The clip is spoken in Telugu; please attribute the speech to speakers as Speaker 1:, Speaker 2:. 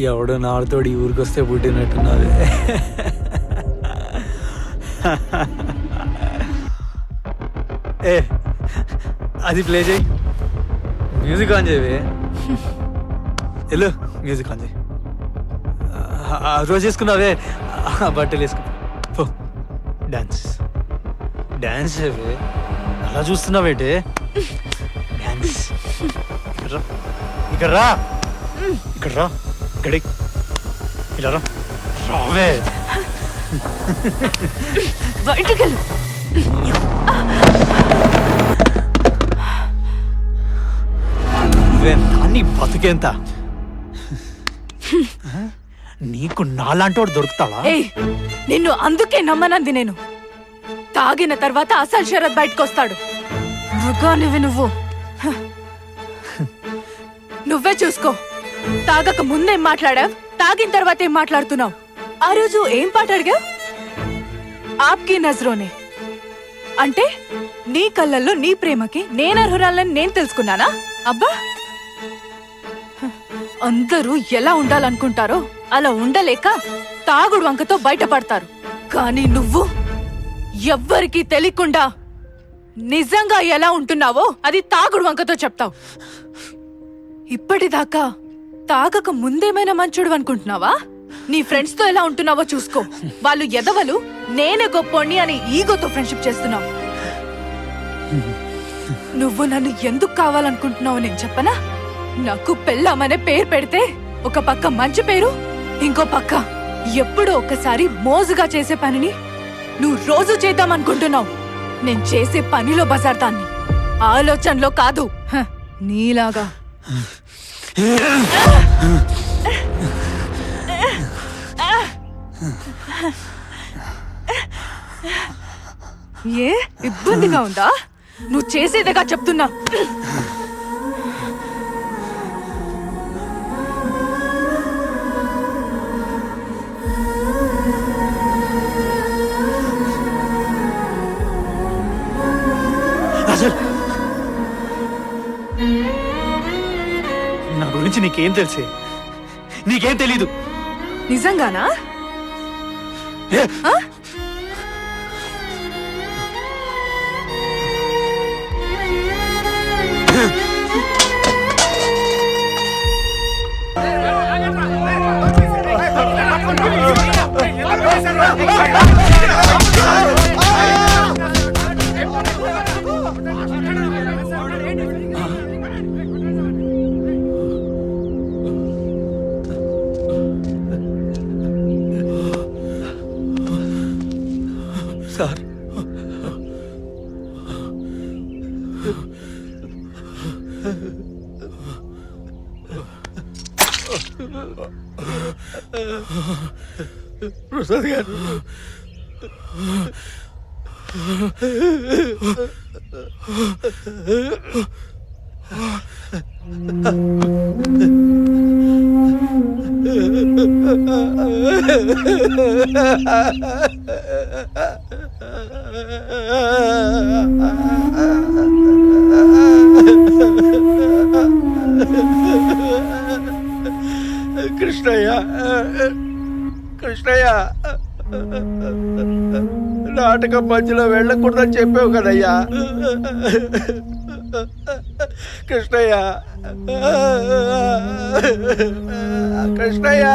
Speaker 1: ఎవడో నాడుతోడు ఈ ఊరికొస్తే పుట్టినట్టున్నది. ఏ అది ప్లే చేయి, మ్యూజిక్ ఆన్ చేయవే. వెళ్ళు మ్యూజిక్ ఆన్ చేయి. రోజు వేసుకున్నావే బట్టలు వేసుకున్నా. డాన్స్ డాన్స్ చేయవే, అలా చూస్తున్నావేంటే? డాన్స్ ఇక్కడ రా, ఇక్కడ రా, ఇక్కడి ఇలా రా, రావే.
Speaker 2: బయటికి వెళ్ళు.
Speaker 1: దాన్ని బతుకేంత? నీకు నాలాంటోడు దొరుకుతాడా?
Speaker 2: నిన్ను అందుకే నమ్మనంది నేను. తాగిన తర్వాత అసలు శరత్ బయటకు వస్తాడు. నువ్వు నువ్వే చూసుకో. తాగక ముందేం మాట్లాడావు, తాగిన తర్వాత ఏం మాట్లాడుతున్నావు? ఆ రోజు ఏం పాట అడిగావు? ఆప్కి నజరోనే అంటే నీ కళ్ళల్లో నీ ప్రేమకి నేను అర్హురాలని నేను తెలుసుకున్నానా? అబ్బా, అందరూ ఎలా ఉండాలనుకుంటారో అలా ఉండలేక తాగుడు వంకతో బయటపడతారు. కానీ నువ్వు ఎవ్వరికీ తెలియకుండా నిజంగా ఎలా ఉంటున్నావో అది తాగుడు వంకతో చెప్తావు. ఇప్పటిదాకా తాగక ముందేమైనా మంచోడు అనుకుంటున్నావా? నీ ఫ్రెండ్స్ తో ఎలా ఉంటున్నావో చూసుకో. వాళ్ళు ఎదవలు, నేనే గొప్పోణ్ణి అని ఈగోతో ఫ్రెండ్షిప్ చేస్తున్నావు. నువ్వు నన్ను ఎందుకు కావాలనుకుంటున్నావు నేను చెప్పనా? నాకు పెళ్ళామనే పేరు పెడితే ఒక పక్క మంచి పేరు, ఇంకో పక్క ఎప్పుడో ఒక్కసారి మోజుగా చేసే పనిని నువ్వు రోజు చేద్దామనుకుంటున్నావు. నేను చేసే పనిలో బజార్దాన్ని, ఆలోచనలో కాదు. నీలాగా ఏ ఇబ్బందిగా ఉందా? నువ్వు చేసేదిగా చెప్తున్నా.
Speaker 1: నా గురించి నీకేం తెలిసే? నీకేం తెలీదు.
Speaker 2: నిజంగానా?
Speaker 1: సార్, ప్రసాద్ గారు, కృష్ణయ్య, కృష్ణయ్య, నాటకం మధ్యలో వెళ్ళకూడదని చెప్పావు కదయ్యా. కృష్ణయ్య, కృష్ణయ్య,